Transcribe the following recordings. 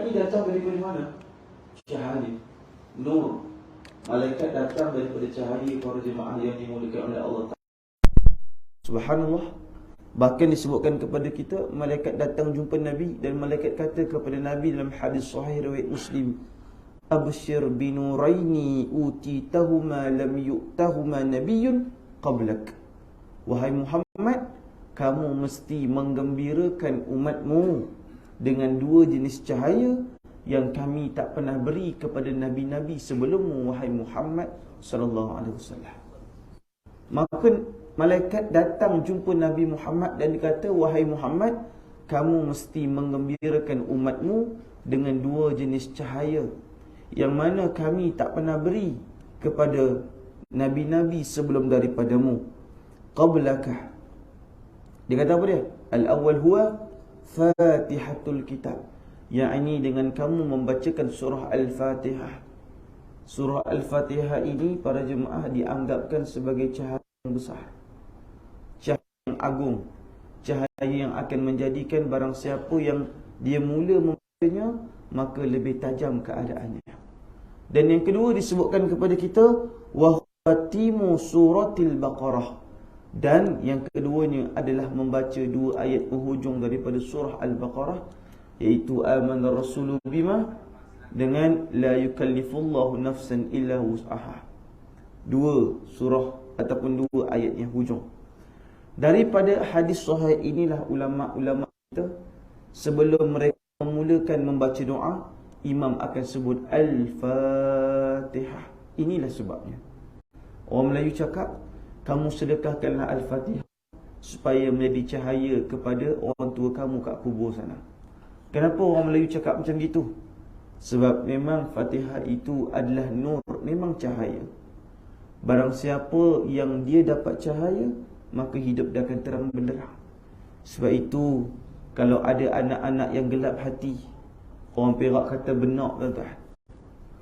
Ini datang daripada mana? Cahaya, nur. Malaikat datang daripada cahaya para jemaah yang dimuliakan oleh Allah Ta'ala. Subhanallah. Bahkan disebutkan kepada kita, malaikat datang jumpa Nabi dan malaikat kata kepada Nabi dalam hadis sahih riwayat Muslim, abshir binuraini utitahuma lam yu'tahuma nabiyyun qablak. Wahai Muhammad, kamu mesti menggembirakan umatmu dengan dua jenis cahaya yang kami tak pernah beri kepada nabi-nabi sebelummu, wahai Muhammad sallallahu alaihi wasallam. Maka malaikat datang jumpa Nabi Muhammad dan dikata, wahai Muhammad, kamu mesti menggembirakan umatmu dengan dua jenis cahaya yang mana kami tak pernah beri kepada nabi-nabi sebelum daripadamu. Qablaka. Dia kata apa dia? Al-awwal huwa Fatihatul Kitab. Yang ini dengan kamu membacakan surah Al-Fatihah. Surah Al-Fatihah ini para jemaah dianggapkan sebagai cahaya yang besar, cahaya yang agung, cahaya yang akan menjadikan barang siapa yang dia mula membacanya maka lebih tajam keadaannya. Dan yang kedua disebutkan kepada kita wa khatimu suratil Baqarah. Dan yang keduanya adalah membaca dua ayat penghujung daripada surah Al-Baqarah, iaitu amana rasulu bima dengan la yukallifullahu nafsan illa wus'aha. Dua surah ataupun dua ayat yang hujung. Daripada hadis sahih inilah ulama-ulama kita sebelum mereka memulakan membaca doa, imam akan sebut Al-Fatihah. Inilah sebabnya orang Melayu cakap, kamu sedekahkanlah Al-Fatihah supaya menjadi cahaya kepada orang tua kamu kat kubur sana. Kenapa orang Melayu cakap macam gitu? Sebab memang Fatihah itu adalah nur, memang cahaya. Barang siapa yang dia dapat cahaya, maka hidup dia akan terang benderang. Sebab itu, kalau ada anak-anak yang gelap hati, orang Perak kata benak, tuan-tuan.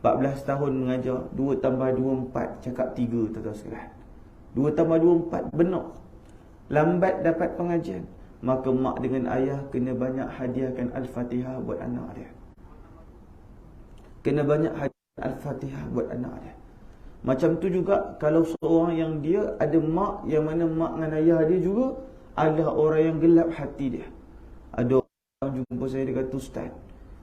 14 tahun mengajar, 2 tambah 2 4, cakap 3, tuan-tuan sekalian. 2 tambah 2 4, benak. Lambat dapat pengajian, maka mak dengan ayah kena banyak hadiahkan Al-Fatihah buat anak dia. Kena banyak hadiah Al-Fatihah buat anak dia. Macam tu juga kalau seorang yang dia ada mak, yang mana mak dengan ayah dia juga adalah orang yang gelap hati dia. Ada orang jumpa saya, dia kata, Ustaz,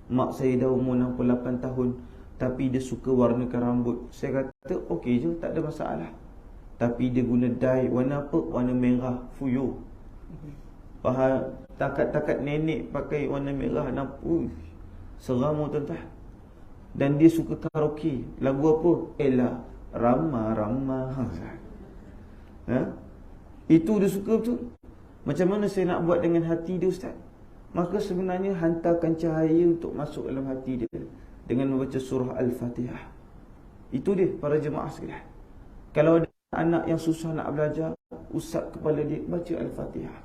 mak saya dah umur 68 tahun tapi dia suka warnakan rambut. Saya kata okey je, tak ada masalah. Tapi dia guna dye warna apa? Warna merah fuyo. Faham? Takat-takat nenek pakai warna merah, nampak seram, tuan-tuan. Dan dia suka karaoke. Lagu apa? Ella Rama Rama. Ha? Itu dia suka betul. Macam mana saya nak buat dengan hati dia, Ustaz? Maka sebenarnya hantarkan cahaya untuk masuk dalam hati dia dengan membaca surah Al-Fatihah. Itu dia para jemaah sekalian. Kalau ada anak yang susah nak belajar, usap kepala dia, baca Al-Fatihah.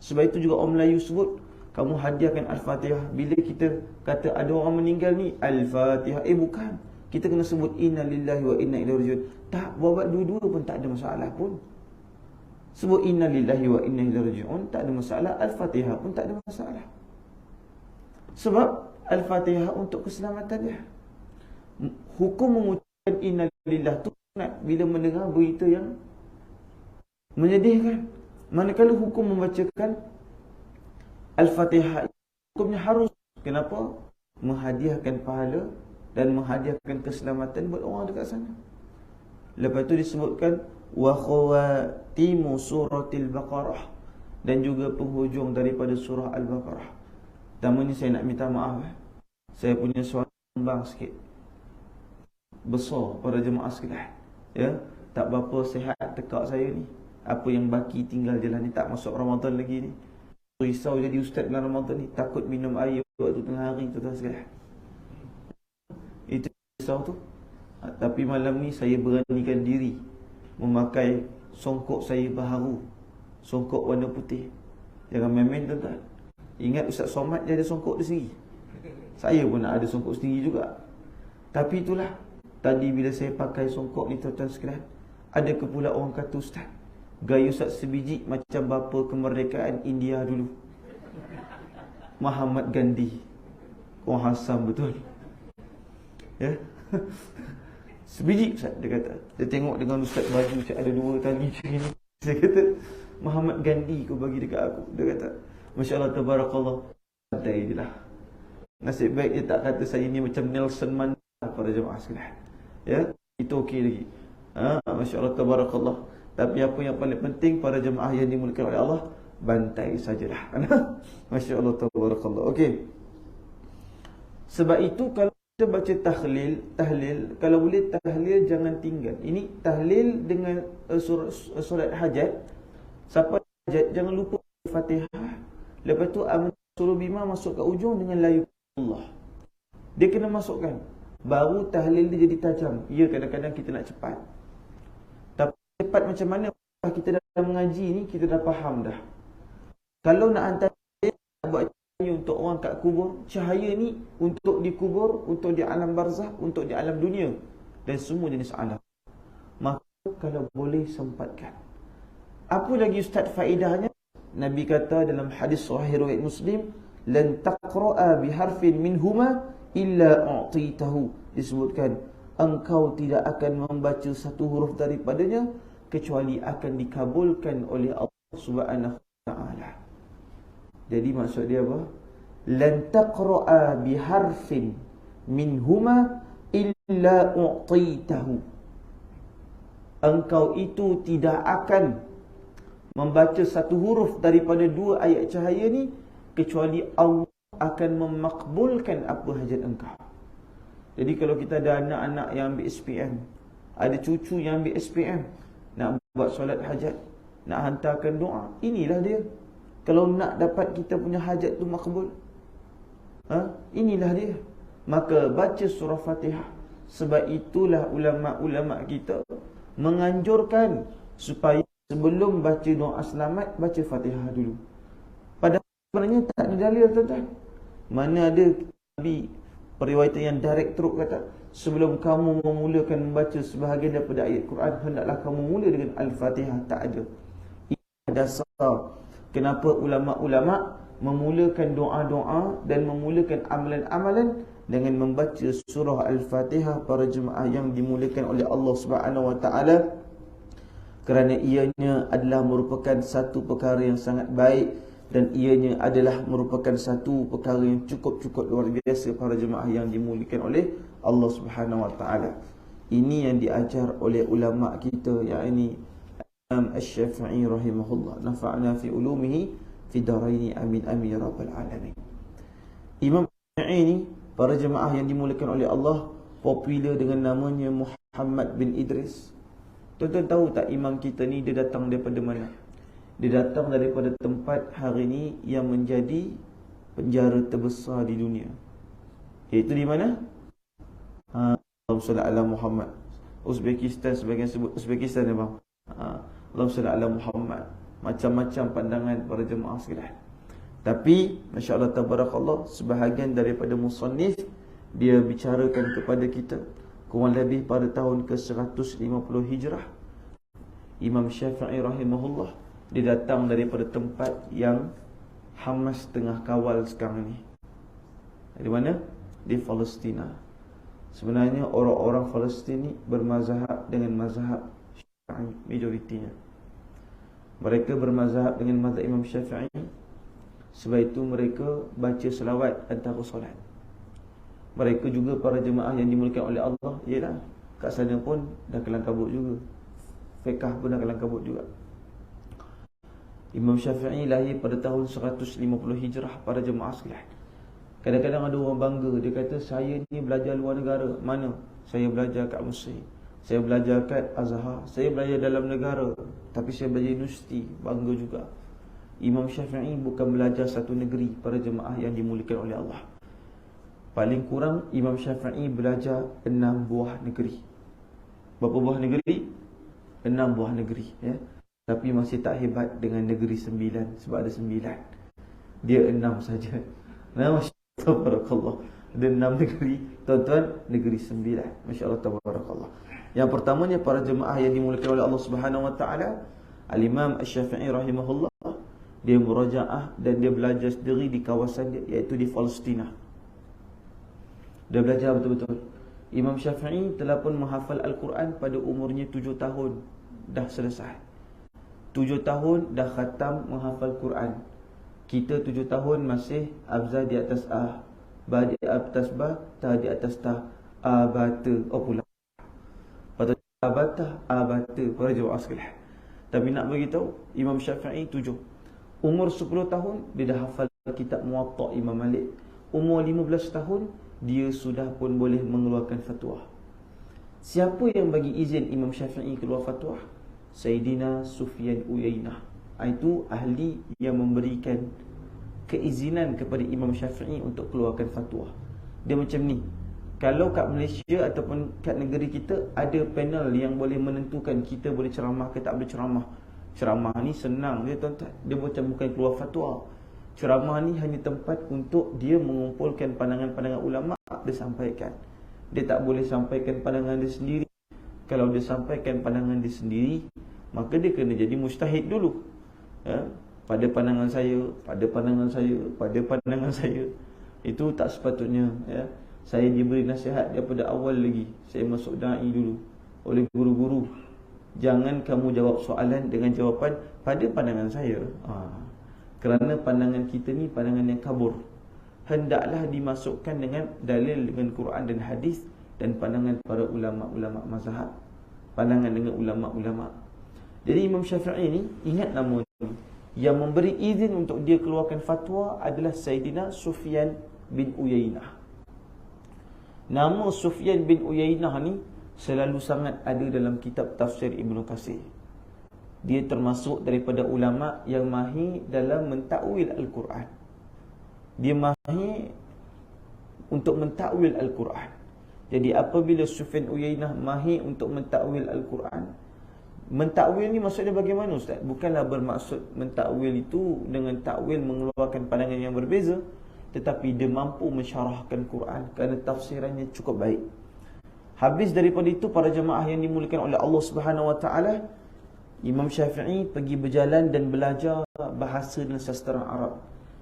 Sebab itu juga orang Melayu sebut, kamu hadiahkan Al-Fatihah. Bila kita kata ada orang meninggal ni, Al-Fatihah. Bukan. Kita kena sebut inna lillahi wa inna ilaihi raji'un. Tak, buat dua-dua pun tak ada masalah pun. Sebut inna lillahi wa inna ilaihi raji'un, tak ada masalah. Al-Fatihah pun tak ada masalah. Sebab Al-Fatihah untuk keselamatan dia. Hukum mengucapkan inna lillahi tu bila mendengar berita yang menyedihkan. Manakala hukum membacakan Al-Fatihah, hukumnya harus. Kenapa? Menghadiahkan pahala dan menghadiahkan keselamatan buat orang dekat sana. Lepas tu disebutkan wa khawatimu suratil Baqarah, dan juga penghujung daripada surah Al-Baqarah. Pertama ni saya nak minta maaf, saya punya suara kembang sikit besar para jemaah sekalian. Ya, tak berapa sihat tekak saya ni. Apa yang baki tinggal je lah ni, tak masuk Ramadan lagi ni. Risau jadi ustaz dalam Ramadan ni, takut minum air waktu tengah hari, tuan-tuan sekalian. Itu risau tu. Tapi malam ni saya beranikan diri memakai songkok saya baharu, songkok warna putih. Jangan main-main, tuan-tuan. Ingat Ustaz Somad dia ada songkok dia sendiri. Saya pun nak ada songkok sendiri juga. Tapi itulah, tadi bila saya pakai songkok ni, tuan-tuan sekalian, ada ke pula orang kata, Ustaz, gaya Ustaz sebiji macam bapa kemerdekaan India dulu, Mahatma Gandhi. Kau hasam betul. Ya. Sebiji Ustaz, dia kata. Dia tengok dengan Ustaz baju Ustaz ada 2 tali macam ni. Saya kata, Muhammad Gandhi kau bagi dekat aku. Dia kata, Masya Allah, tabarakallah. Santai je lah. Nasib baik dia tak kata saya ni macam Nelson Mandela para jemaah sekalian. Ya, itu okey lagi. Masya Allah, tabarakallah. Tapi apa yang paling penting para jemaah yang dimuliakan oleh Allah, bantai sajalah. Masya Allah, tabarakallah. Okey. Sebab itu kalau kita baca tahlil, kalau boleh tahlil jangan tinggal. Ini tahlil dengan solat hajat. Siapa hajat jangan lupa Fatihah. Lepas tu suruh bima masuk ke ujung dengan la Allah. Dia kena masukkan. Baru tahlil dia jadi tajam. Ya, kadang-kadang kita nak cepat. Tapi cepat macam mana kita dah mengaji ni, kita dah faham dah. Kalau nak hantar buat cahaya untuk orang kat kubur, cahaya ni untuk dikubur, untuk di alam barzah, untuk di alam dunia dan semua jenis alam. Maka kalau boleh sempatkan. Apa lagi Ustaz faedahnya? Nabi kata dalam hadis sahih riwayat Muslim, lan taqra'a biharfin minhuma illa u'titahu. Disebutkan engkau tidak akan membaca satu huruf daripadanya kecuali akan dikabulkan oleh Allah Subhanahu wa taala. Jadi maksud dia apa? Lan taqra'a biharfin minhuma illa u'titahu. Engkau itu tidak akan membaca satu huruf daripada 2 ayat cahaya ni kecuali Allah akan memakbulkan apa hajat engkau. Jadi kalau kita ada anak-anak yang ambil SPM, ada cucu yang ambil SPM, nak buat solat hajat, nak hantarkan doa, inilah dia. Kalau nak dapat kita punya hajat tu makbul, inilah dia. Maka baca surah Fatihah. Sebab itulah ulama-ulama kita menganjurkan supaya sebelum baca doa selamat, baca Fatihah dulu. Padahal sebenarnya tak ada dalil, tuan-tuan. Mana ada Nabi periwayatan yang direct teruk kata, sebelum kamu memulakan membaca sebahagian daripada ayat Quran, hendaklah kamu mula dengan Al-Fatihah. Tak ada. Ini dasar kenapa ulama-ulama memulakan doa-doa dan memulakan amalan-amalan dengan membaca surah Al-Fatihah para jemaah yang dimuliakan oleh Allah Subhanahu wa taala. Kerana ianya adalah merupakan satu perkara yang sangat baik dan ianya adalah merupakan satu perkara yang cukup luar biasa para jemaah yang dimuliakan oleh Allah Subhanahu wa taala. Ini yang diajar oleh ulama kita, yakni Imam Asy-Syafi'i rahimahullah. Nafa'na fi ulumihi fi daraini amin amin ya rabbal alamin. Imam Asy-Syafi'i ni para jemaah yang dimuliakan oleh Allah popular dengan namanya Muhammad bin Idris. Tuan-tuan tahu tak imam kita ni dia datang daripada mana? Dia datang daripada tempat hari ni yang menjadi penjara terbesar di dunia. Iaitu di mana? Allahumma salli ala Muhammad. Uzbekistan, sebagian sebut Uzbekistan ya bang. Allahumma salli ala Muhammad. Macam-macam pandangan para jemaah sekalian. Tapi Masya Allah tabarakallah, sebahagian daripada musannif dia bicarakan kepada kita kurang lebih pada tahun ke-150 Hijrah. Imam Syafi'i rahimahullah, dia datang daripada tempat yang Hamas tengah kawal sekarang ni. Di mana? Di Palestina. Sebenarnya orang-orang Palestin ni bermazhab dengan mazhab Syafi'i majoritinya. Mereka bermazhab dengan mazhab Imam Syafi'i. Sebab itu mereka baca selawat antara solat. Mereka juga para jemaah yang dimuliakan oleh Allah, ialah kat sana pun dah kelang kabut juga. Fiqh pun dah kelang kabut juga. Imam Syafi'i lahir pada tahun 150 Hijrah para jemaah sekalian. Kadang-kadang ada orang bangga, dia kata saya ni belajar luar negara. Mana? Saya belajar kat Mesir, saya belajar kat Azhar, saya belajar dalam negara, tapi saya belajar universiti. Bangga juga. Imam Syafi'i bukan belajar satu negeri para jemaah yang dimuliakan oleh Allah. Paling kurang Imam Syafi'i belajar 6 buah negeri. Berapa buah negeri? 6 buah negeri ya. Tapi masih tak hebat dengan negeri 9. Sebab ada 9. Dia 6 saja. Masya Allah tabarakallah. Ada 6 negeri, tuan-tuan, negeri 9. Masya Allah tabarakallah. Yang pertamanya para jemaah yang dimuliakan oleh Allah Subhanahu wa taala, Al-Imam Asy-Syafi'i rahimahullah, dia murajaah dan dia belajar sendiri di kawasan dia, iaitu di Palestina. Dah belajar betul-betul. Imam Syafi'i telah pun menghafal Al-Quran pada umurnya 7 tahun. Dah selesai. 7 tahun dah khatam menghafal Quran. Kita 7 tahun masih abza di atas A, ba di atas ba, ta di atas ta, abata. Oh pula. Patut abata, abata. Para jawab sekalian. Tapi nak beritahu, Imam Syafi'i 7. Umur 10 tahun dia dah hafal kitab Muwatta Imam Malik. Umur 15 tahun dia sudah pun boleh mengeluarkan fatwa. Siapa yang bagi izin Imam Syafi'i keluar fatwa? Sayyidina Sufyan Uyainah. Itu ahli yang memberikan keizinan kepada Imam Syafi'i untuk keluarkan fatwa. Dia macam ni. Kalau kat Malaysia ataupun kat negeri kita ada panel yang boleh menentukan kita boleh ceramah ke tak boleh ceramah. Ceramah ni senang dia tuan-tuan. Dia macam bukan keluar fatwa. Ceramah ni hanya tempat untuk dia mengumpulkan pandangan-pandangan ulama' dia sampaikan. Dia tak boleh sampaikan pandangan dia sendiri. Kalau dia sampaikan pandangan dia sendiri, maka dia kena jadi mujtahid dulu. Pada pandangan saya, pada pandangan saya, pada pandangan saya. Itu tak sepatutnya. Saya diberi nasihat daripada awal lagi. Saya masuk da'i dulu oleh guru-guru. Jangan kamu jawab soalan dengan jawapan pada pandangan saya. Kerana pandangan kita ni pandangan yang kabur. Hendaklah dimasukkan dengan dalil dengan Quran dan hadis dan pandangan para ulama-ulama mazhab. Pandangan dengan ulama-ulama. Jadi Imam Syafi'i ni, ingat nama ni, yang memberi izin untuk dia keluarkan fatwa adalah Sayyidina Sufyan bin Uyainah. Nama Sufyan bin Uyainah ni selalu sangat ada dalam kitab tafsir Ibnu Katsir. Dia termasuk daripada ulama yang mahir dalam mentakwil Al-Quran. Dia mahir untuk mentakwil Al-Quran. Jadi apabila Sufyan Uyainah mahir untuk mentakwil Al-Quran, mentakwil ni maksudnya bagaimana Ustaz? Bukanlah bermaksud mentakwil itu dengan takwil mengeluarkan pandangan yang berbeza, tetapi dia mampu mensyarahkan Quran kerana tafsirannya cukup baik. Habis daripada itu, para jemaah yang dimuliakan oleh Allah Subhanahu Wa Taala, Imam Syafi'i pergi berjalan dan belajar bahasa dan sastra Arab.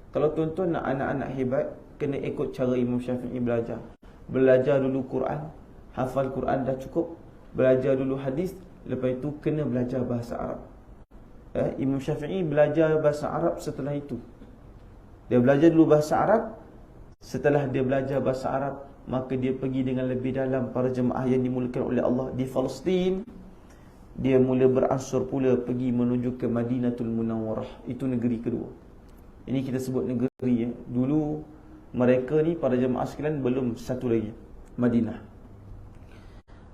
Kalau tuan-tuan nak anak-anak hebat, kena ikut cara Imam Syafi'i belajar. Belajar dulu Quran, hafal Quran dah cukup. Belajar dulu hadis, lepas itu kena belajar bahasa Arab. Imam Syafi'i belajar bahasa Arab setelah itu. Dia belajar dulu bahasa Arab. Setelah dia belajar bahasa Arab, maka dia pergi dengan lebih dalam. Para jemaah yang dimuliakan oleh Allah di Palestin, dia mula beransur pula pergi menuju ke Madinatul Munawwarah. Itu negeri kedua. Ini kita sebut negeri ya. Dulu mereka ni para jemaah sekalian belum satu lagi, Madinah.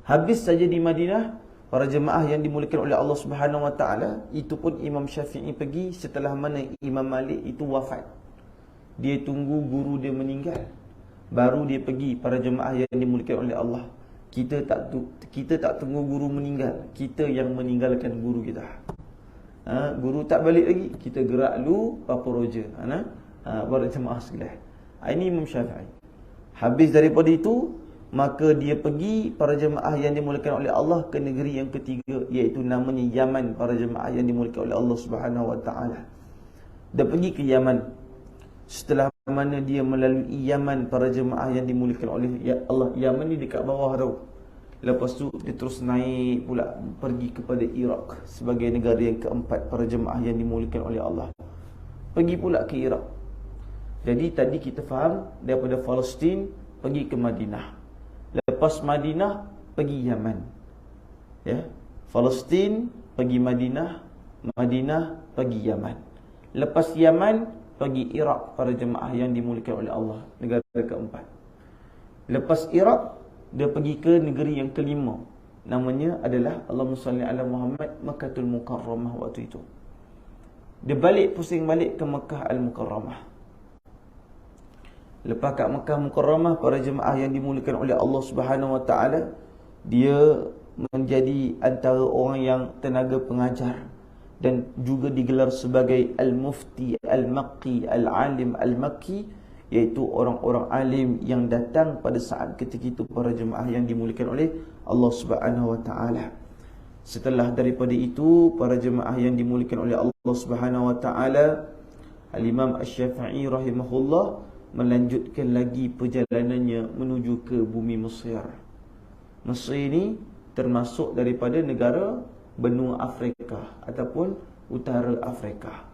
Habis saja di Madinah, para jemaah yang dimuliakan oleh Allah Subhanahu Wa Taala, itu pun Imam Syafi'i pergi setelah mana Imam Malik itu wafat. Dia tunggu guru dia meninggal, baru dia pergi. Para jemaah yang dimuliakan oleh Allah, kita tak tunggu guru meninggal, kita yang meninggalkan guru kita. Guru tak balik lagi, kita gerak dulu apa roja. Para jemaah sekalian, ini Imam Syafi'i. Habis daripada itu, maka dia pergi, para jemaah yang dimuliakan oleh Allah, ke negeri yang ketiga, iaitu namanya Yaman. Para jemaah yang dimuliakan oleh Allah Subhanahu Wa Taala, dia pergi ke Yaman. Setelah mana dia melalui Yaman, para jemaah yang dimuliakan oleh Allah, Yaman ni dekat bawah tau. Lepas tu dia terus naik pula pergi kepada Iraq sebagai negara yang keempat. Para jemaah yang dimuliakan oleh Allah, pergi pula ke Iraq. Jadi tadi kita faham daripada Palestin pergi ke Madinah. Lepas Madinah pergi Yaman. Ya, Palestin pergi Madinah, Madinah pergi Yaman. Lepas Yaman pergi Iraq. Para jemaah yang dimuliakan oleh Allah, negara keempat. Lepas Iraq, dia pergi ke negeri yang kelima. Namanya adalah, Allahumma salli ala Muhammad, Makkahul Mukarramah waktu itu. Dia pusing balik ke Makkah Al-Mukarramah. Lepas kat Makkah Mukarramah, para jemaah yang dimuliakan oleh Allah Subhanahu Wa Taala, dia menjadi antara orang yang tenaga pengajar dan juga digelar sebagai Al-Mufti Al-Makki Al-Alim Al-Makki, iaitu orang-orang alim yang datang pada saat ketika itu. Para jemaah yang dimuliakan oleh Allah Subhanahu Wa Taala. Setelah daripada itu, para jemaah yang dimuliakan oleh Allah Subhanahu Wa Taala, Al-Imam Asy-Syafi'i rahimahullah melanjutkan lagi perjalanannya menuju ke bumi Mesir. Mesir ini termasuk daripada negara benua Afrika ataupun utara Afrika.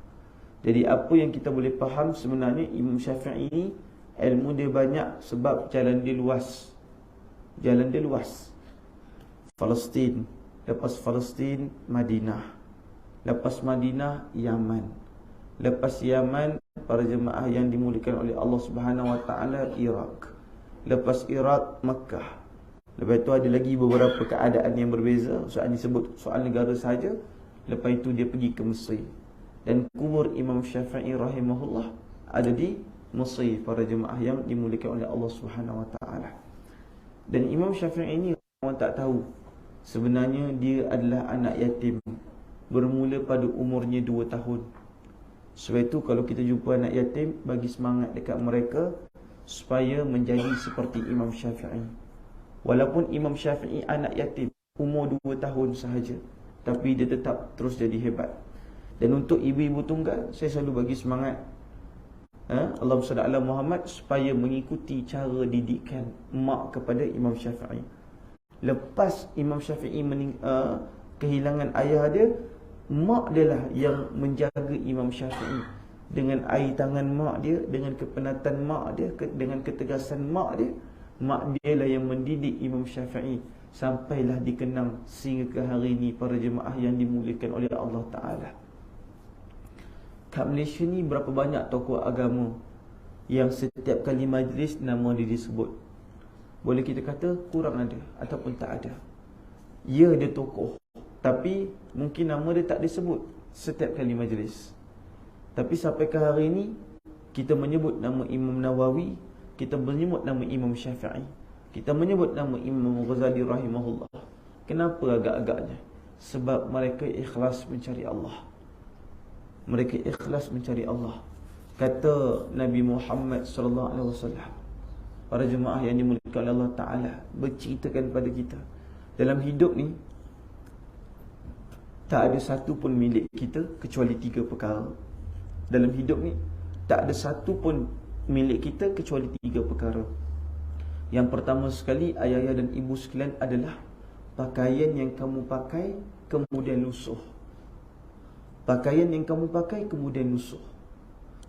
Jadi apa yang kita boleh faham sebenarnya, Imam Syafi'i ini ilmu dia banyak sebab jalan dia luas. Jalan dia luas. Palestin, lepas Palestin Madinah, lepas Madinah Yaman, lepas Yaman para jemaah yang dimuliakan oleh Allah Subhanahu Wa Taala Iraq, lepas Iraq Makkah. Lepas itu ada lagi beberapa keadaan yang berbeza. Soal disebut soal negara saja. Lepas itu dia pergi ke Mesir. Dan kubur Imam Syafi'i rahimahullah ada di Mesir, para jemaah yang dimuliakan oleh Allah Subhanahu Wa Taala. Dan Imam Syafi'i ini orang tak tahu sebenarnya dia adalah anak yatim bermula pada umurnya 2 tahun. Sebab itu kalau kita jumpa anak yatim, bagi semangat dekat mereka supaya menjadi seperti Imam Syafi'i. Walaupun Imam Syafi'i anak yatim, umur 2 tahun sahaja, tapi dia tetap terus jadi hebat. Dan untuk ibu-ibu tunggal, saya selalu bagi semangat, Allahumma salli ala Muhammad, supaya mengikuti cara didikan mak kepada Imam Syafi'i. Lepas Imam Syafi'i kehilangan ayah dia, mak dia lah yang menjaga Imam Syafi'i. Dengan air tangan mak dia, dengan kepenatan mak dia, dengan ketegasan mak dia, mak dia lah yang mendidik Imam Syafi'i sampailah dikenang sehingga ke hari ini para jemaah yang dimuliakan oleh Allah Ta'ala. Kat Malaysia ni berapa banyak tokoh agama yang setiap kali majlis nama dia disebut. Boleh kita kata kurang ada ataupun tak ada. Ya, dia tokoh, tapi mungkin nama dia tak disebut setiap kali majlis. Tapi sampai ke hari ini kita menyebut nama Imam Nawawi, kita menyebut nama Imam Syafi'i, kita menyebut nama Imam Ghazali rahimahullah. Kenapa agak-agaknya? Sebab mereka ikhlas mencari Allah. Mereka ikhlas mencari Allah. Kata Nabi Muhammad sallallahu alaihi wasallam, para jemaah yang dimuliakan oleh Allah Ta'ala berceritakan pada kita, dalam hidup ni tak ada satu pun milik kita kecuali 3 perkara. Dalam hidup ni tak ada satu pun milik kita kecuali 3 perkara. Yang pertama sekali, ayah-ayah dan ibu sekalian, adalah pakaian yang kamu pakai kemudian lusuh. Pakaian yang kamu pakai kemudian lusuh.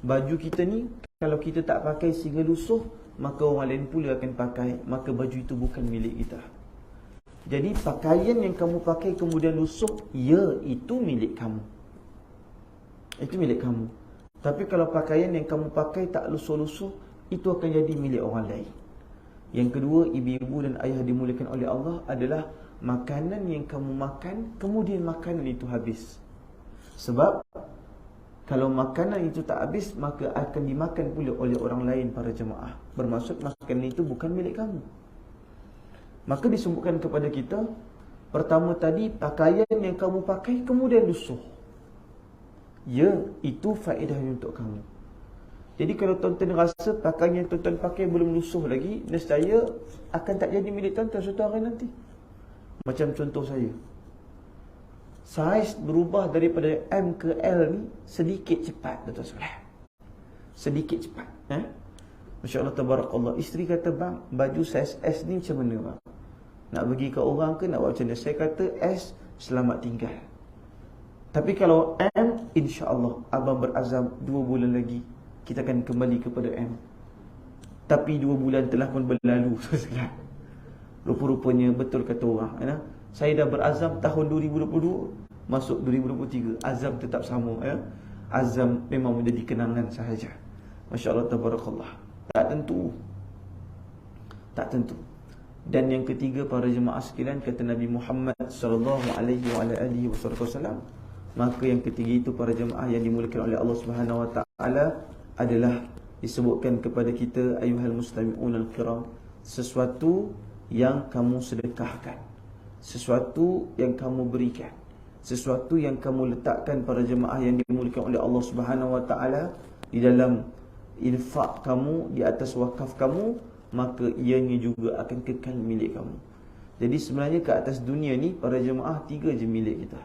Baju kita ni kalau kita tak pakai sehingga lusuh, maka orang lain pula akan pakai, maka baju itu bukan milik kita. Jadi pakaian yang kamu pakai kemudian lusuh, ya, itu milik kamu. Itu milik kamu. Tapi kalau pakaian yang kamu pakai tak lusuh-lusuh, itu akan jadi milik orang lain. Yang kedua, ibu-ibu dan ayah dimuliakan oleh Allah, adalah makanan yang kamu makan kemudian makanan itu habis. Sebab kalau makanan itu tak habis, maka akan dimakan pula oleh orang lain, para jemaah. Bermaksud makanan itu bukan milik kamu. Maka disebutkan kepada kita, pertama tadi, pakaian yang kamu pakai kemudian lusuh, ya, itu faedahnya untuk kamu. Jadi kalau tuan-tuan rasa pakaian yang tuan-tuan pakai belum lusuh lagi, nescaya akan tak jadi milik tuan-tuan suatu hari nanti. Macam contoh saya, saiz berubah daripada M ke L ni sedikit cepat, tuan-tuan sekalian. Sedikit cepat. Masya Allah, tabarakallah. Isteri kata, bang, baju saiz S ni macam mana bang? Nak bagi ke orang ke nak buat macam mana? Saya kata S, selamat tinggal. Tapi kalau M, insya-Allah abang berazam 2 bulan lagi kita akan kembali kepada M. Tapi 2 bulan telah pun berlalu. Rupa-rupanya betul kata orang, saya dah berazam tahun 2022, masuk 2023, azam tetap sama, azam memang menjadi kenangan sahaja. Masya-Allah, tabarakallah. Tak tentu. Tak tentu. Dan yang ketiga, para jemaah sekalian, kata Nabi Muhammad sallallahu alaihi wasallam, maka yang ketiga itu, para jemaah yang dimuliakan oleh Allah Subhanahu Wa Taala, adalah disebutkan kepada kita, ayuhal mustami'un al-kiram, sesuatu yang kamu sedekahkan, sesuatu yang kamu berikan, sesuatu yang kamu letakkan, para jemaah yang dimuliakan oleh Allah Subhanahu Wa Taala, di dalam infak kamu, di atas wakaf kamu, maka ianya juga akan kekal milik kamu. Jadi sebenarnya ke atas dunia ni, para jemaah, 3 je milik kita.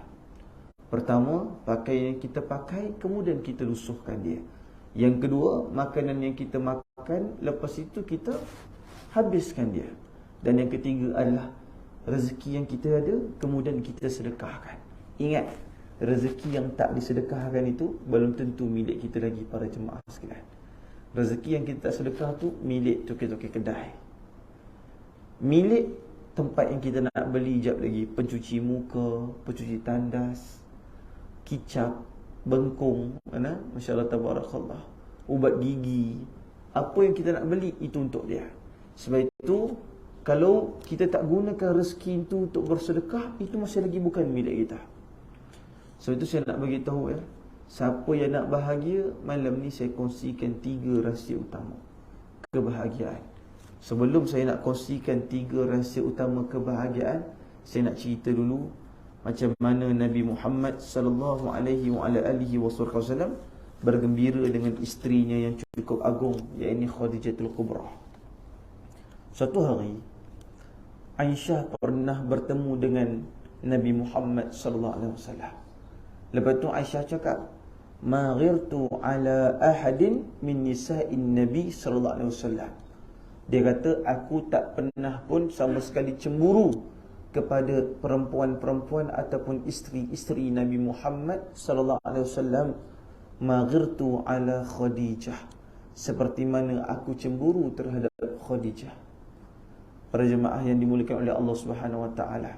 Pertama, pakaian yang kita pakai kemudian kita lusuhkan dia. Yang kedua, makanan yang kita makan makan, lepas itu kita habiskan dia. Dan yang ketiga adalah rezeki yang kita ada, kemudian kita sedekahkan. Ingat, rezeki yang tak disedekahkan itu belum tentu milik kita lagi, para jemaah sekalian. Rezeki yang kita tak sedekah tu milik toke-toke kedai, milik tempat yang kita nak beli jap lagi, pencuci muka, pencuci tandas, kicap, bengkung, Masya Allah tabarakallah, ubat gigi, apa yang kita nak beli itu untuk dia. Sebab itu kalau kita tak gunakan rezeki itu untuk bersedekah, itu masih lagi bukan milik kita. Sebab itu saya nak bagi tahu siapa yang nak bahagia, malam ni saya kongsikan 3 rahsia utama kebahagiaan. Sebelum saya nak kongsikan 3 rahsia utama kebahagiaan, saya nak cerita dulu macam mana Nabi Muhammad sallallahu alaihi wasallam bergembira dengan isterinya yang cukup agung, iaitu Khadijatul Kubra. Suatu hari Aisyah pernah bertemu dengan Nabi Muhammad sallallahu alaihi wasallam. Lepas tu Aisyah cakap, "Ma ghirtu ala ahadin min nisa'in Nabi sallallahu alaihi wasallam." Dia kata, aku tak pernah pun sama sekali cemburu kepada perempuan-perempuan ataupun isteri-isteri Nabi Muhammad sallallahu alaihi wasallam, "Ma ghirtu ala Khadijah." Seperti mana aku cemburu terhadap Khadijah. Para jemaah yang dimuliakan oleh Allah Subhanahu wa taala.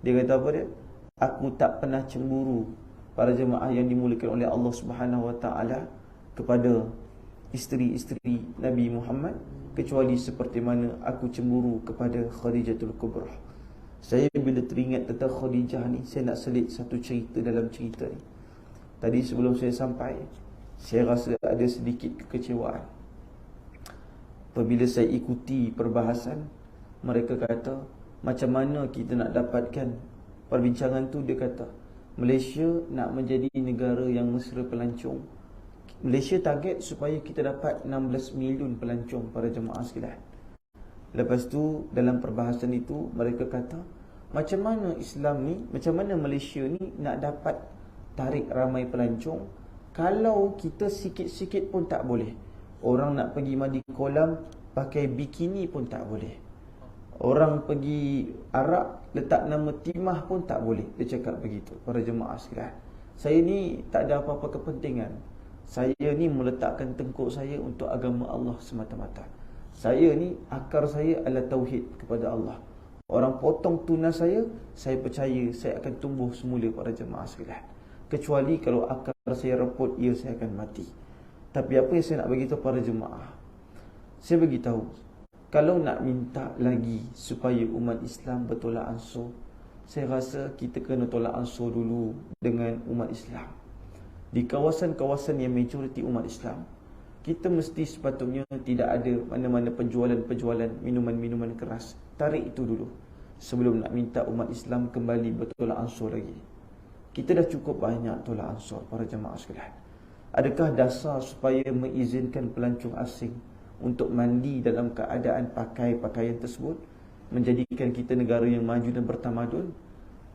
Dia kata apa dia? Aku tak pernah cemburu, para jemaah yang dimuliakan oleh Allah Subhanahu wa taala, kepada isteri-isteri Nabi Muhammad kecuali seperti mana aku cemburu kepada Khadijatul Kubra. Saya bila teringat tentang Khadijah ni, saya nak selit satu cerita dalam cerita ni. Tadi sebelum saya sampai, saya rasa ada sedikit kekecewaan. Apabila saya ikuti perbahasan, mereka kata, macam mana kita nak dapatkan perbincangan tu? Dia kata, Malaysia nak menjadi negara yang mesra pelancong. Malaysia target supaya kita dapat 16 million pelancong, para jemaah sekalian. Lepas tu dalam perbahasan itu mereka kata, macam mana Islam ni, macam mana Malaysia ni nak dapat tarik ramai pelancong kalau kita sikit-sikit pun tak boleh. Orang nak pergi mandi kolam pakai bikini pun tak boleh. Orang pergi Arab letak nama timah pun tak boleh. Dia cakap begitu, para jemaah sekalian. Saya ni tak ada apa-apa kepentingan. Saya ni meletakkan tengkuk saya untuk agama Allah semata-mata. Saya ni, akar saya adalah tauhid kepada Allah. Orang potong tunas saya percaya saya akan tumbuh semula, para jemaah sekalian. Kecuali kalau akar saya reput, saya akan mati. Tapi apa yang saya nak beritahu para jemaah, saya beritahu, kalau nak minta lagi supaya umat Islam bertolak ansur, saya rasa kita kena tolak ansur dulu dengan umat Islam. Di kawasan-kawasan yang majoriti umat Islam, kita mesti sepatutnya tidak ada mana-mana penjualan-penjualan minuman-minuman keras. Tarik itu dulu sebelum nak minta umat Islam kembali bertolak ansur lagi. Kita dah cukup banyak tolak ansur, para jemaah sekalian. Adakah dasar supaya mengizinkan pelancong asing untuk mandi dalam keadaan pakai pakaian tersebut menjadikan kita negara yang maju dan bertamadun?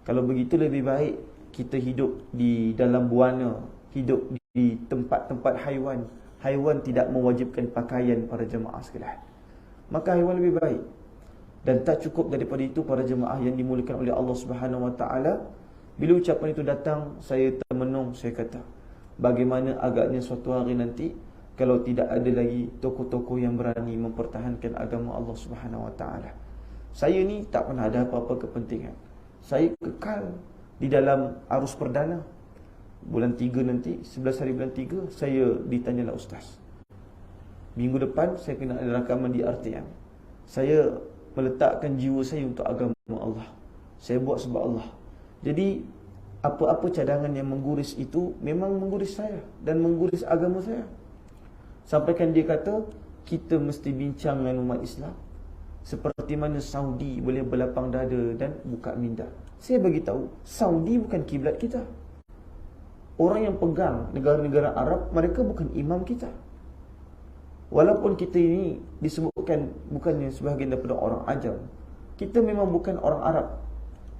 Kalau begitu lebih baik kita hidup di dalam buana, hidup di tempat-tempat haiwan. Haiwan tidak mewajibkan pakaian, para jemaah sekalian. Maka haiwan lebih baik. Dan tak cukup daripada itu, para jemaah yang dimuliakan oleh Allah Subhanahu wa taala, bila ucapan itu datang, saya termenung. Saya kata, bagaimana agaknya suatu hari nanti kalau tidak ada lagi tokoh-tokoh yang berani mempertahankan agama Allah Subhanahu wa taala. Saya ni tak pernah ada apa-apa kepentingan. Saya kekal di dalam arus perdana. Bulan 3 nanti, 11 hari bulan 3, saya ditanyalah ustaz. Minggu depan saya kena ada rakaman di RTM. Saya meletakkan jiwa saya untuk agama Allah. Saya buat sebab Allah. Jadi apa-apa cadangan yang mengguris itu memang mengguris saya dan mengguris agama saya. Sampaikan dia kata, kita mesti bincang dengan umat Islam seperti mana Saudi boleh berlapang dada dan buka minda. Saya bagi tahu, Saudi bukan kiblat kita. Orang yang pegang negara-negara Arab, mereka bukan imam kita. Walaupun kita ini disebutkan bukannya sebahagian daripada orang ajam, kita memang bukan orang Arab.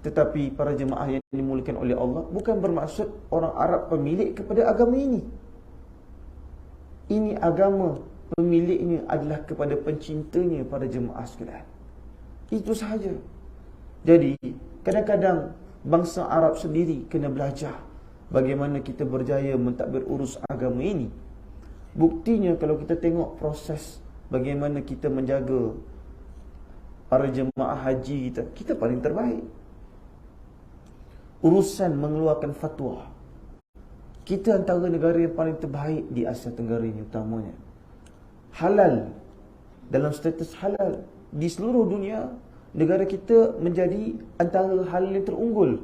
Tetapi para jemaah yang dimuliakan oleh Allah, bukan bermaksud orang Arab pemilik kepada agama ini. Ini agama pemiliknya adalah kepada pencintanya para jemaah sekalian. Itu sahaja. Jadi kadang-kadang bangsa Arab sendiri kena belajar bagaimana kita berjaya mentadbir urus agama ini. Buktinya kalau kita tengok proses bagaimana kita menjaga para jemaah haji kita paling terbaik. Urusan mengeluarkan fatwa, kita antara negara yang paling terbaik di Asia Tenggara ini utamanya. Halal, dalam status halal di seluruh dunia, negara kita menjadi antara hal yang terunggul.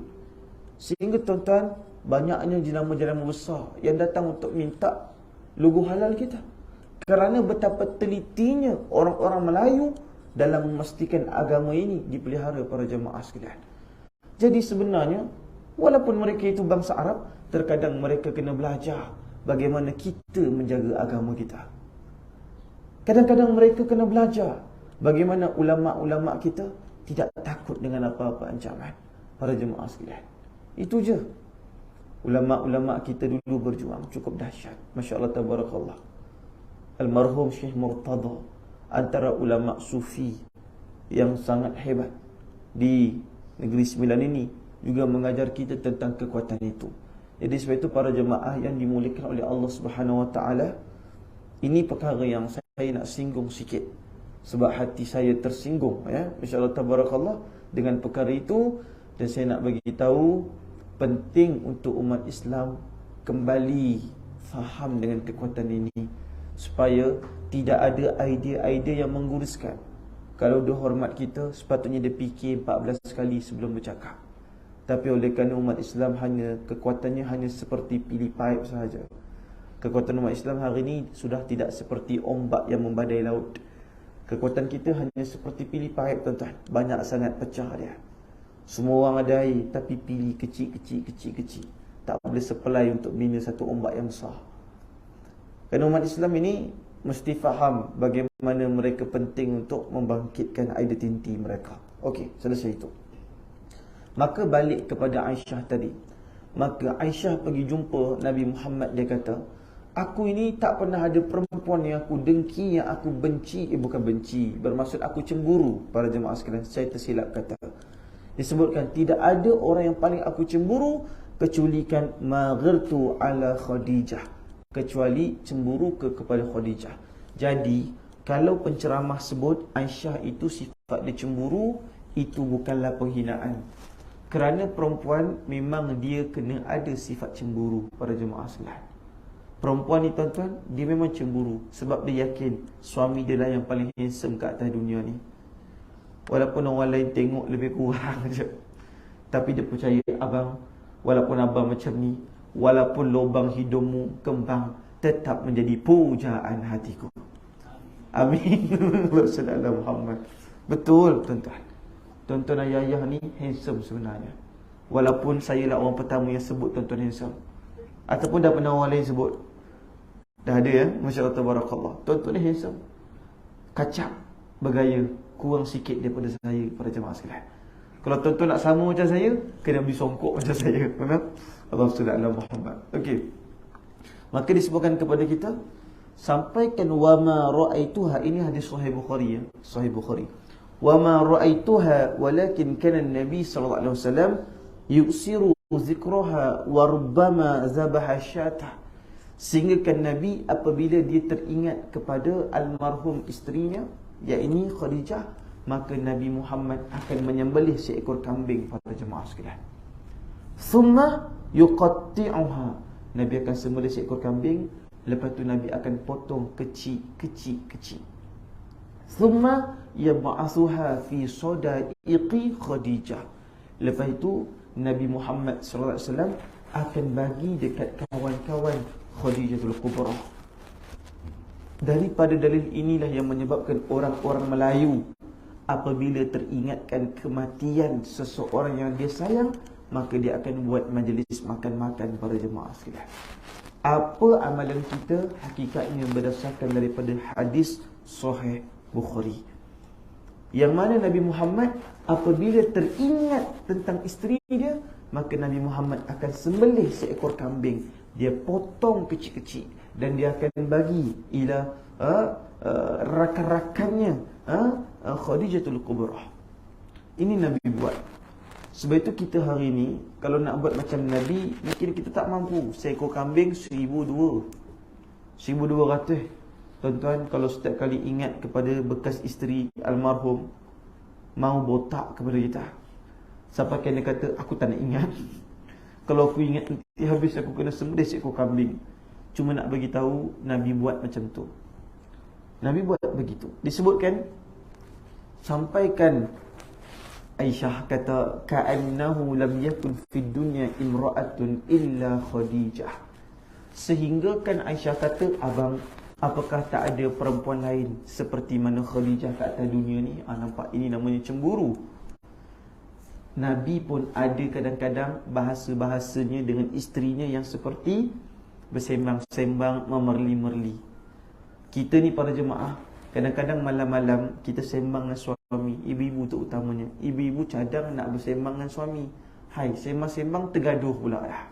Sehingga tuan-tuan, banyaknya jenama-jenama besar yang datang untuk minta logo halal kita. Kerana betapa telitinya orang-orang Melayu dalam memastikan agama ini dipelihara para jemaah sekalian. Jadi sebenarnya, walaupun mereka itu bangsa Arab, terkadang mereka kena belajar bagaimana kita menjaga agama kita. Kadang-kadang mereka kena belajar bagaimana ulama'-ulama' kita tidak takut dengan apa-apa ancaman para jemaah sekalian. Itu je. Ulama'-ulama' kita dulu berjuang cukup dahsyat. Masya Allah, tabarakallah. Almarhum Syekh Murtada, antara ulama' sufi yang sangat hebat di Negeri Sembilan ini, juga mengajar kita tentang kekuatan itu. Jadi sebab itu para jemaah yang dimuliakan oleh Allah Subhanahu Wa Taala, ini perkara yang saya nak singgung sikit sebab hati saya tersinggung, ya, insya-Allah tabarakallah, dengan perkara itu. Dan saya nak bagi tahu penting untuk umat Islam kembali faham dengan kekuatan ini, supaya tidak ada idea-idea yang mengguruskan. Kalau dia hormat kita, sepatutnya dia fikir 14 kali sebelum bercakap. Tapi oleh kerana umat Islam kekuatannya hanya seperti pilih paip sahaja. Kekuatan umat Islam hari ini sudah tidak seperti ombak yang membadai laut. Kekuatan kita hanya seperti pilih paip, tuan-tuan. Banyak sangat pecah dia. Semua orang ada air, tapi pilih kecil-kecil. Tak boleh supply untuk bina satu ombak yang besar. Kerana umat Islam ini mesti faham bagaimana mereka penting untuk membangkitkan identiti mereka. Okey, selesai itu. Maka balik kepada Aisyah tadi. Maka Aisyah pergi jumpa Nabi Muhammad. Dia kata, aku ini tak pernah ada perempuan yang aku dengki, yang aku benci. Bukan benci, bermaksud aku cemburu. Para jemaah sekalian, saya tersilap kata. Disebutkan tidak ada orang yang paling aku cemburu kecuali kan maghirtu ala Khadijah, kecuali cemburu kepada Khadijah. Jadi kalau penceramah sebut Aisyah itu sifat dia cemburu, itu bukanlah penghinaan. Kerana perempuan memang dia kena ada sifat cemburu. Para jemaah sekalian, perempuan ni tuan-tuan, dia memang cemburu sebab dia yakin suami dia lah yang paling handsome kat atas dunia ni. Walaupun orang lain tengok lebih kurang je, tapi dia percaya, abang, walaupun abang macam ni, walaupun lubang hidungmu kembang, tetap menjadi pujaan hatiku. Amin. Sallallahu Muhammad. Betul tuan-tuan. Tuan-tuan ayah-ayah ni handsome sebenarnya. Walaupun saya lah orang pertama yang sebut tuan-tuan handsome, ataupun dah pernah orang lain sebut. Dah ada, ya. Masya Allah tabarakallah. Tuan-tuan ni handsome, kacak, bergaya, kurang sikit daripada saya, para jemaah sekalian. Kalau tuan-tuan nak sama macam saya, kena beli songkok macam saya. Allah Subhanahu Muhammad. Okey. Maka disebutkan kepada kita, sampaikan wa ma ra'aituha, ini hadis sahih Bukhari, ya. Sahih Bukhari. Wa ma ra'aituha walakin kana an-nabi sallallahu alaihi wasallam yusiru zikraha wa rubbama zabaha syatah. Sehingga kan Nabi apabila dia teringat kepada almarhum isterinya, yakni Khadijah, maka Nabi Muhammad akan menyembelih seekor kambing, pada jemaah sekalian. Thumma yuqatti'uha, Nabi akan sembelih seekor kambing, lepas tu Nabi akan potong kecil-kecil. Thumma yab'athuha fi sadaiqi Khadijah, lepas itu Nabi Muhammad sallallahu alaihi wasallam akan bagi dekat kawan-kawan Khadijatul Kubra. Daripada dalil inilah yang menyebabkan orang-orang Melayu apabila teringatkan kematian seseorang yang dia sayang, maka dia akan buat majlis makan-makan para jemaah sekalian. Apa amalan kita hakikatnya berdasarkan daripada hadis sahih Bukhari, yang mana Nabi Muhammad apabila teringat tentang isteri dia, maka Nabi Muhammad akan sembelih seekor kambing, dia potong kecil-kecil dan dia akan bagi ila rakan-rakannya Khadijatul Kubra. Ini Nabi buat. Sebab itu kita hari ni kalau nak buat macam Nabi, mungkin kita tak mampu. Seekor kambing 1,200. Tuan-tuan, kalau setiap kali ingat kepada bekas isteri almarhum, mau botak kepada kita. Sampai kena kata, aku tak nak ingat. Kalau aku ingat nanti habis aku kena sembelih seekor kambing. Cuma nak bagi tahu Nabi buat macam tu. Nabi buat begitu. Disebutkan, sampaikan Aisyah kata, ka'annahu lam yakun fid dunya imra'atun illa Khadijah. Sehingga kan Aisyah kata, abang, apakah tak ada perempuan lain seperti mana Khadijah kat atas dunia ni? Nampak, ini namanya cemburu. Nabi pun ada kadang-kadang bahasa-bahasanya dengan isterinya yang seperti bersembang-sembang, memerli-merli. Kita ni para jemaah, kadang-kadang malam-malam kita sembang dengan suami, ibu-ibu terutamanya. Ibu-ibu cadang nak bersembang dengan suami. Hai, sembang-sembang tergaduh pula dah.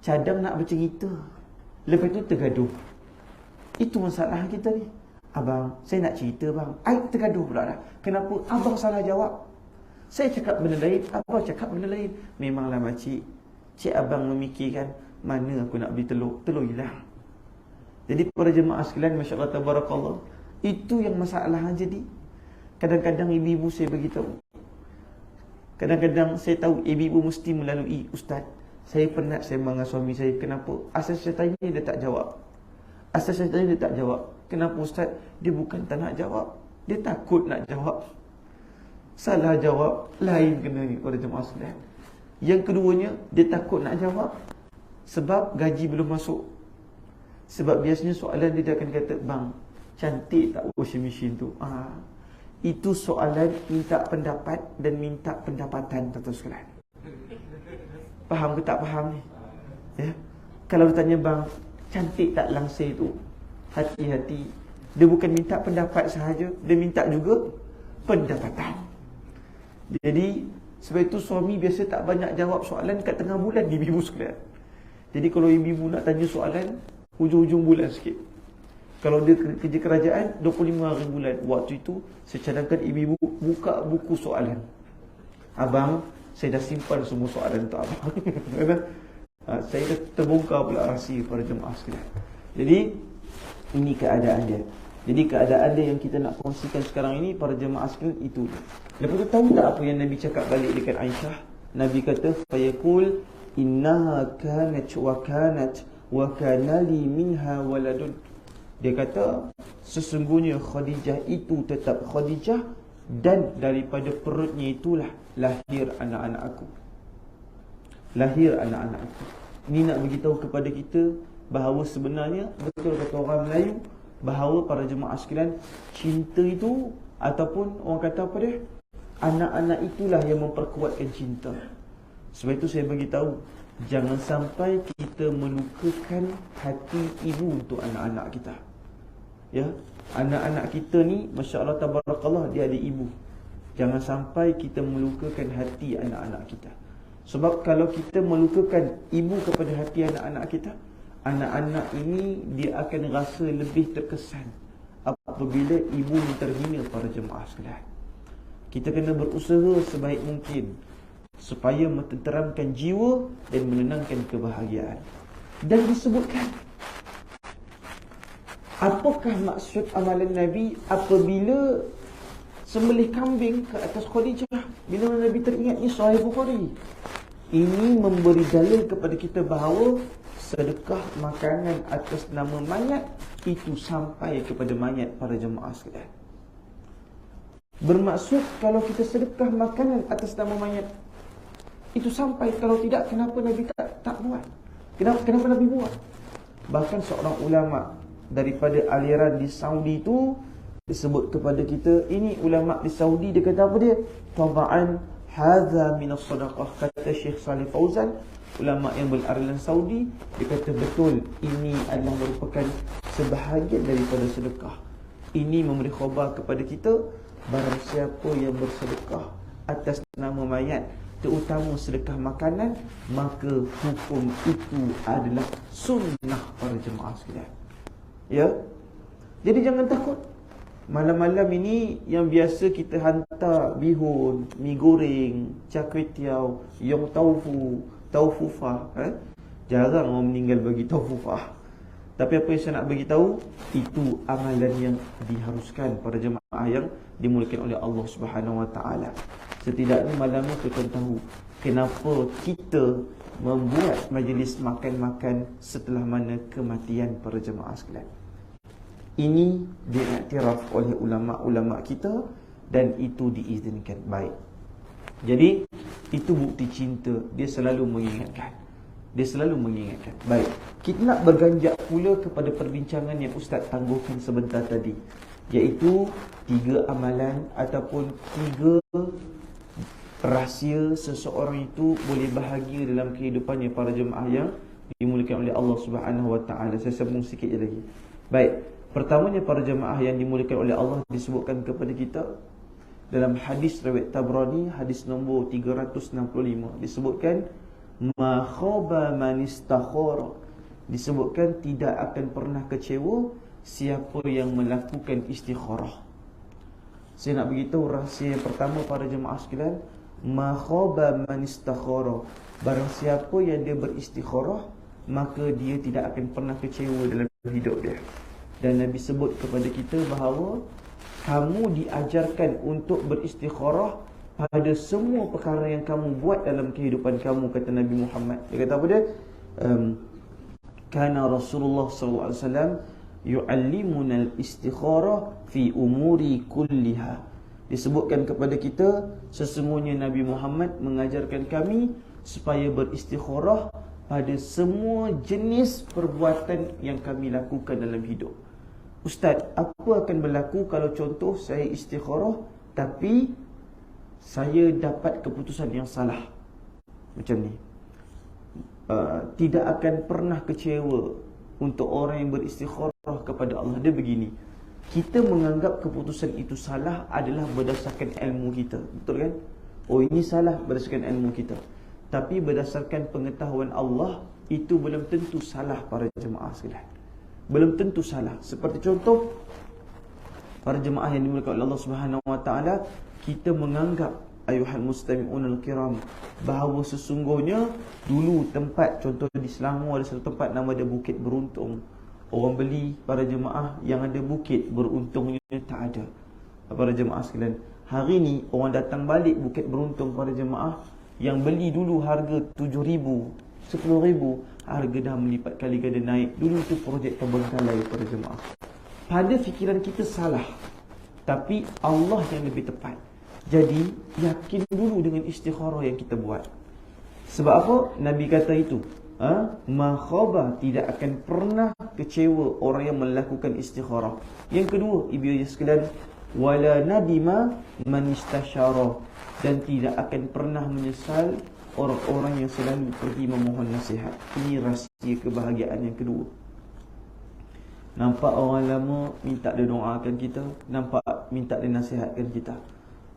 Cadang nak bercerita, lepas tu tergaduh. Itu masalah kita ni. Abang, saya nak cerita bang. Tergaduh pula dah. Kenapa? Abang salah jawab. Saya cakap benda lain, abang cakap benda lain. Memanglah makcik, cik abang memikirkan mana aku nak beli telur. Telur hilang. Jadi para jemaah sekalian, Masya Allah Tabarakallah, itu yang masalah jadi. Kadang-kadang ibu-ibu saya beritahu, kadang-kadang saya tahu ibu-ibu mesti melalui, ustaz, saya penat sembang dengan suami saya. Kenapa? Asal saya tanya dia tak jawab. Asal saya tanya dia tak jawab. Kenapa ustaz? Dia bukan tak nak jawab, dia takut nak jawab. Salah jawab, lain kena ni para jemaah sekalian. Yang keduanya, dia takut nak jawab sebab gaji belum masuk. Sebab biasanya soalan dia akan kata, bang, cantik tak washing machine tu? Itu soalan minta pendapat dan minta pendapatan, tuan-tuan sekalian. Faham ke tak faham ni? Ya? Kalau dia tanya, bang, cantik tak langsir tu? Hati-hati. Dia bukan minta pendapat sahaja, dia minta juga pendapatan. Jadi sebab itu suami biasa tak banyak jawab soalan kat tengah bulan ni, ibu sekalian. Jadi kalau ibu nak tanya soalan hujung-hujung bulan sikit. Kalau dia kerja kerajaan 25 hari bulan, waktu itu saya cadangkan ibu-ibu buka buku soalan. Abang, saya dah simpan semua soalan untuk abang. Saya dah terbongkar pula rahsia para jemaah sekalian. Jadi ini keadaan dia. Jadi keadaan dia yang kita nak kongsikan sekarang ini para jemaah sekalian itu. Lepas tu tahu tak apa yang Nabi cakap balik dekat Aisyah? Nabi kata, fayaqul innaha kanat wa kana li minha waladun. Dia kata sesungguhnya Khadijah itu tetap Khadijah, dan daripada perutnya itulah lahir anak-anak aku. Lahir anak-anak aku. Ini nak beritahu kepada kita bahawa sebenarnya, betul kata orang Melayu, bahawa para jemaah sekalian, cinta itu ataupun orang kata apa dia, anak-anak itulah yang memperkuatkan cinta. Sebab itu saya bagi tahu, jangan sampai kita melukakan hati ibu untuk anak-anak kita. Ya, anak-anak kita ni, Masya Allah Tabarakallah, dia ada ibu. Jangan sampai kita melukakan hati anak-anak kita. Sebab kalau kita melukakan ibu kepada hati anak-anak kita, anak-anak ini dia akan rasa lebih terkesan apabila ibu ni terhina para jemaah sekalian. Kita kena berusaha sebaik mungkin supaya mententeramkan jiwa dan menenangkan kebahagiaan. Dan disebutkan, apakah maksud amalan Nabi apabila sembelih kambing ke atas Khadijah? Bila Nabi teringat ni, Sahih Bukhari. Ini memberi dalil kepada kita bahawa sedekah makanan atas nama mayat itu sampai kepada mayat para jemaah sekalian. Bermaksud kalau kita sedekah makanan atas nama mayat itu sampai. Kalau tidak, kenapa Nabi tak buat? Kenapa Nabi buat? Bahkan seorang ulama daripada aliran di Saudi itu disebut kepada kita, ini ulama di Saudi, dia kata apa dia? Taba'an hadza minas sadaqah. Kata Syekh Salih Fauzan, ulama yang beraliran Saudi, dia kata betul, ini adalah merupakan sebahagian daripada sedekah. Ini memberi khabar kepada kita, barang siapa yang bersedekah atas nama mayat, terutama sedekah makanan, maka hukum itu adalah sunnah para jemaah sekalian. Ya. Jadi jangan takut. Malam-malam ini yang biasa kita hantar bihun, mi goreng, char kway teow, yong taufu, taufu fah, jarang orang meninggal bagi taufu fah. Tapi apa yang saya nak bagi tahu, itu amalan yang diharuskan para jemaah yang dimuliakan oleh Allah Subhanahu Wa Taala. Setidaknya malam ni kita tahu kenapa kita membuat majlis makan-makan setelah mana kematian para jemaah sekalian. Ini diiktiraf oleh ulama-ulama kita dan itu diizinkan. Baik. Jadi itu bukti cinta. Dia selalu mengingatkan. Baik. Kita nak berganjak pula kepada perbincangan yang Ustaz tangguhkan sebentar tadi, iaitu 3 amalan ataupun 3 rahsia seseorang itu boleh bahagia dalam kehidupannya para jemaah yang dimuliakan oleh Allah Subhanahu Wa Taala. Saya sambung sikit lagi. Baik. Pertamanya para jemaah yang dimuliakan oleh Allah, disebutkan kepada kita dalam hadis riwayat Tabrani, hadis nombor 365, disebutkan ma khaba man istakhara, disebutkan tidak akan pernah kecewa siapa yang melakukan istikharah. Saya nak beritahu rahsia yang pertama para jemaah sekalian, ma khaba man istakhara, barang siapa yang dia beristikharah, maka dia tidak akan pernah kecewa dalam hidup dia. Dan Nabi sebut kepada kita bahawa kamu diajarkan untuk beristikharah pada semua perkara yang kamu buat dalam kehidupan kamu, kata Nabi Muhammad. Dia kata apa dia? Kana Rasulullah sallallahu alaihi wasallam yu'allimuna al-istikharah fi umuri kulliha. Disebutkan kepada kita sesungguhnya Nabi Muhammad mengajarkan kami supaya beristikharah pada semua jenis perbuatan yang kami lakukan dalam hidup. Ustaz, apa akan berlaku kalau contoh saya istikharah tapi saya dapat keputusan yang salah? Macam ni. Tidak akan pernah kecewa untuk orang yang beristikharah kepada Allah. Dia begini, kita menganggap keputusan itu salah adalah berdasarkan ilmu kita. Betul kan? Oh, ini salah berdasarkan ilmu kita. Tapi berdasarkan pengetahuan Allah, itu belum tentu salah para jemaah sekalian. Belum tentu salah. Seperti contoh, para jemaah yang dimuliakan oleh Allah Subhanahu Wa Taala, kita menganggap ayuhal mustami'un al-kiram bahawa sesungguhnya dulu tempat, contoh di Selangor ada satu tempat nama dia Bukit Beruntung. Orang beli para jemaah yang ada bukit beruntungnya tak ada. Para jemaah sekalian, hari ni orang datang balik Bukit Beruntung para jemaah, yang beli dulu harga 7,000, 10,000, harga dah melipat kali ganda naik. Dulu itu projek terbengkalai para jemaah. Pada fikiran kita salah, tapi Allah yang lebih tepat. Jadi yakin dulu dengan istikharah yang kita buat. Sebab apa? Nabi kata itu, ma khaba, tidak akan pernah kecewa orang yang melakukan istikharah. Yang kedua, ibu-ibu sekalian, wala nadima man istasyara, dan tidak akan pernah menyesal orang-orang yang selalu pergi memohon nasihat. Ini rahsia kebahagiaan yang kedua. Nampak orang lama minta dia doakan kita, nampak minta dia nasihatkan kita.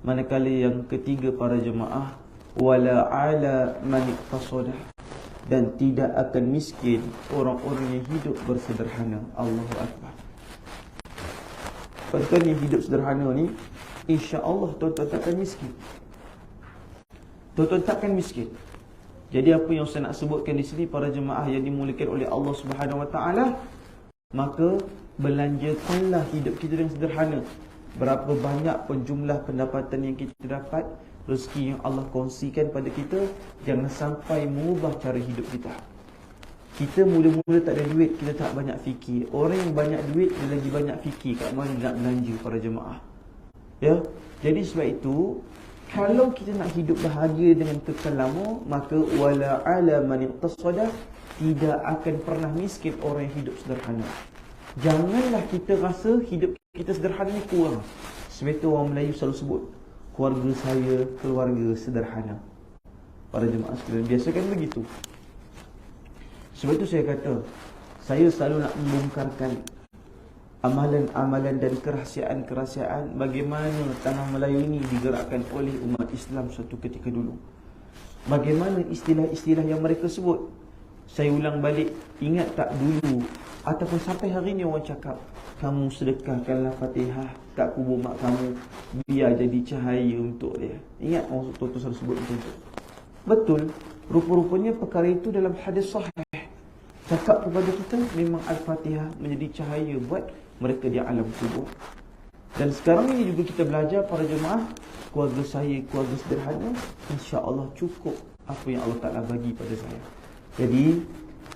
Manakala yang ketiga para jemaah, wala ala man iqtasada, dan tidak akan miskin orang-orang yang hidup bersederhana. Allahu akbar. Tuan-tuan yang hidup sederhana ni, insya-Allah tuan-tuan takkan miskin. Tuan-tuan takkan miskin. Jadi apa yang saya nak sebutkan di sini para jemaah yang dimuliakan oleh Allah Subhanahu Wa Taala, maka belanjakanlah hidup kita dengan sederhana. Berapa banyak pun jumlah pendapatan yang kita dapat, rezeki yang Allah kongsikan pada kita, jangan sampai mengubah cara hidup kita. Kita mula-mula tak ada duit, kita tak banyak fikir. Orang yang banyak duit, dia lagi banyak fikir kat mana nak belanja para jemaah. Ya. Jadi sebab itu, kalau kita nak hidup bahagia dengan kekal lama, maka wala ala man iqtasada, tidak akan pernah miskin orang yang hidup sederhana. Janganlah kita rasa hidup kita sederhana ni kurang. Sebab itu orang Melayu selalu sebut, keluarga saya keluarga sederhana. Para jemaah sekalian, biasakan begitu. Sebab itu saya kata, saya selalu nak membongkarkan amalan-amalan dan kerahsiaan-kerahsiaan bagaimana tanah Melayu ini digerakkan oleh umat Islam suatu ketika dulu. Bagaimana istilah-istilah yang mereka sebut. Saya ulang balik, ingat tak dulu Ataupun sampai hari ni orang cakap, kamu sedekahkanlah Fatihah kat kubur mak kamu, biar jadi cahaya untuk dia. Ingat orang tua selalu sebut macam tu. Betul. Rupa-rupanya perkara itu dalam hadis sahih. Cakap kepada kita, memang Al-Fatihah menjadi cahaya buat mereka di alam kubur. Dan sekarang ini juga kita belajar para jemaah, keluarga saya, keluarga sederhana, insya-Allah cukup apa yang Allah Ta'ala bagi pada saya. Jadi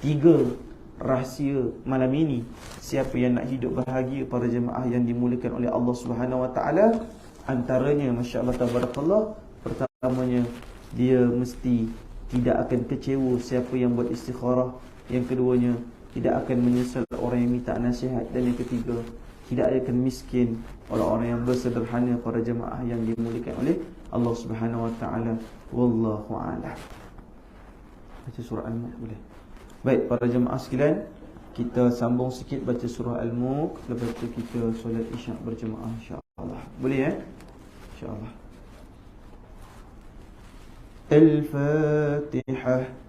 3 rahsia malam ini, siapa yang nak hidup bahagia para jemaah yang dimuliakan oleh Allah Subhanahu Wa Ta'ala, antaranya masya-Allah tabarakallah, pertamanya dia mesti tidak akan kecewa siapa yang buat istikharah. Yang keduanya, tidak akan menyesal orang yang minta nasihat. Dan yang ketiga, tidak akan miskin orang-orang yang bersederhana para jemaah yang dimuliakan oleh Allah Subhanahu Wa Ta'ala. Wallahu a'lam. Baca surah Al-Mulk boleh? Baik para jemaah sekalian, kita sambung sikit baca surah Al-Mulk, lepas tu kita solat isyak berjemaah insya-Allah. Boleh insya-Allah. Al-Fatihah.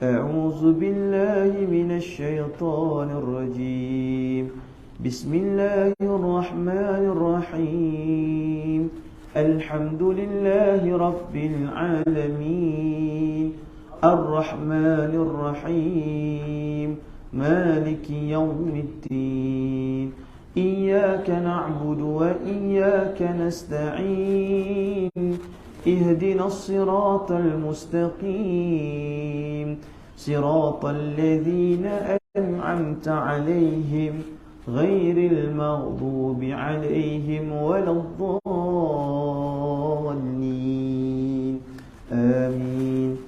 A'udzu billahi minasy syaithanir rajim. Bismillahirrahmanirrahim. Alhamdulillahi rabbil alamin. Ar-Rahmanir-Rahim. Maliki yaumiddin. Iyyaka na'budu wa iyyaka nasta'in. Ihdinas siratal mustaqim. Siratal ladzina an'amta 'alaihim ghairil maghdubi 'alaihim waladdallin. Amin.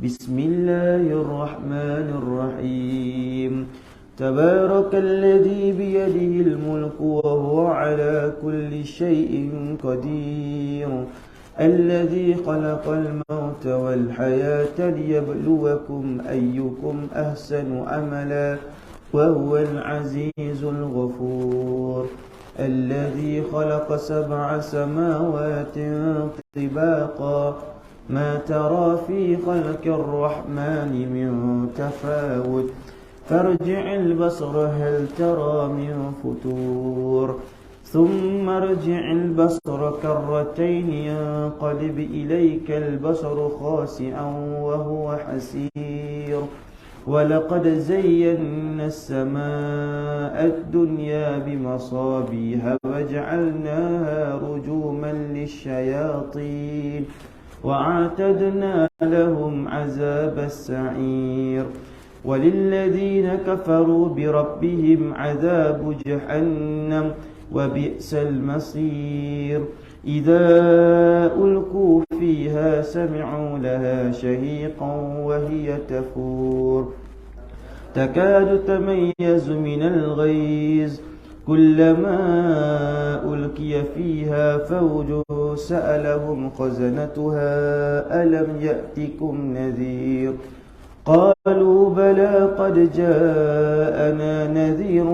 Bismillahirrahmanirrahim. Tabarakalladzi biyadihil mulku wa huwa ala kulli syai'in qadir. Alladzi khalaqal mauta wal hayata liyabluwakum ayyukum ahsanu amala wa huwal azizul ghafur. Alladzi khalaqa sab'a samawati tibaqa. ما ترى في خلق الرحمن من تفاوت فارجع البصر هل ترى من فطور ثم ارجع البصر كرتين ينقلب إليك البصر خاسئا وهو حسير ولقد زينا السماء الدنيا بمصابيح وجعلناها رجوما للشياطين وأعتدنا لهم عذاب السعير وللذين كفروا بربهم عذاب جهنم وبئس المصير إذا ألقوا فيها سمعوا لها شهيقا وهي تفور تكاد تميز من الغيظ كلما ألقي فيها فوج سألهم خزنتها ألم يأتكم نذير قالوا بلى قد جاءنا نذير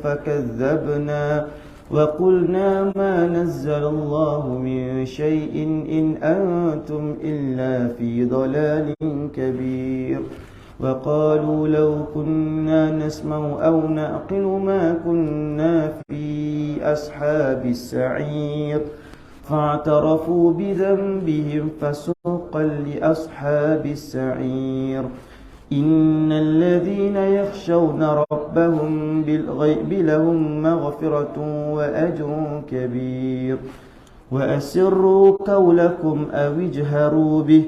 فكذبنا وقلنا ما نزل الله من شيء إن أنتم إلا في ضلال كبير وقالوا لو كنا نسمع أو نعقل ما كنا في أصحاب السعير فاعترفوا بذنبهم فسوقا لأصحاب السعير إن الذين يخشون ربهم بالغيب لهم مغفرة وأجر كبير وأسروا قولكم أو اجهروا به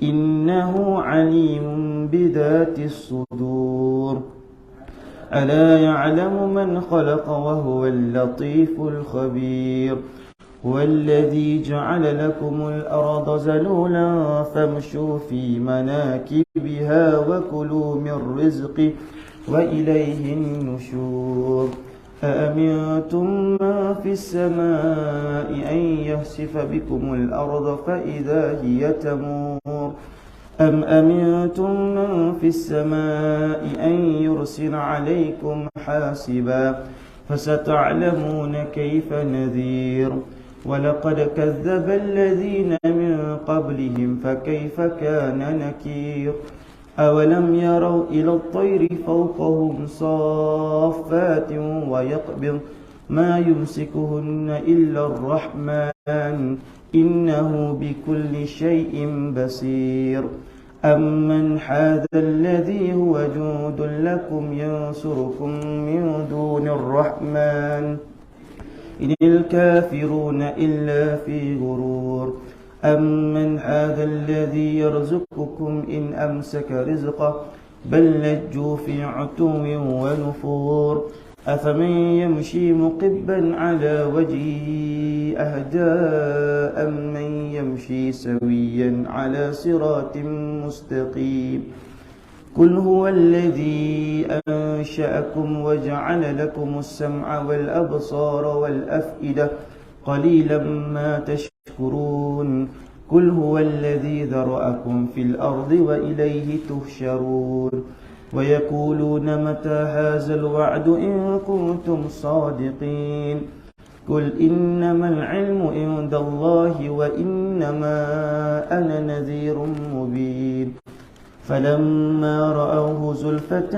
إنه عليم بذات الصدور ألا يعلم من خلق وهو اللطيف الخبير هو الذي جعل لكم الأرض ذلولا فامشوا في مناكبها وكلوا من رزقه وإليه النشور أأمنتم من في السماء أن يخسف بكم الأرض فإذا هي تمور أم أمنتم من في السماء أن يرسل عليكم حاسبا فستعلمون كيف نذير ولقد كذب الذين من قبلهم فكيف كان نكير أولم يروا إلى الطير فوقهم صافات ويقبض ما يمسكهن إلا الرحمن إنه بكل شيء بصير أمن هذا الذي هو جند لكم ينصركم من دون الرحمن إن الكافرون إلا في غرور أمن هذا الذي يرزقكم إن أمسك رزقه بل لجوا في عتو ونفور أفمن يمشي مقبا على وجهه أهدى أمن يمشي سويا على صراط مستقيم قل هو الذي أنشأكم وجعل لكم السمع والأبصار والأفئدة قليلا ما تشكرون قل هو الذي ذرأكم في الأرض وإليه تحشرون ويقولون متى هذا الوعد إن كنتم صادقين قل إنما العلم عند الله وإنما أنا نذير مبين فلما رأوه زلفة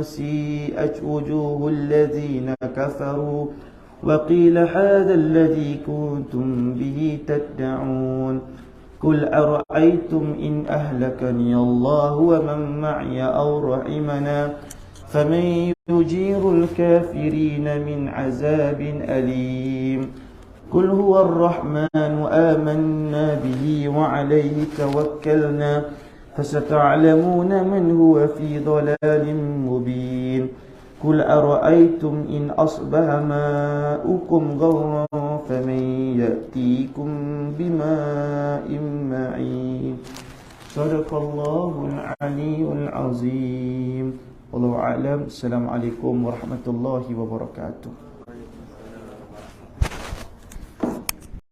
سيئت وجوه الذين كفروا وقيل هذا الذي كنتم به تدعون قل أرأيتم إن أهلكني الله ومن معي أو رحمنا فمن يجير الكافرين من عذاب أليم قل هو الرحمن آمنا به وعليه توكلنا فستعلمون من هو في ضلال مبين قل أرأيتم إن أصبح ماؤكم غورا فمن يأتيكم بماء معين صدق الله العلي العظيم والله أعلم. السلام عليكم ورحمة الله وبركاته.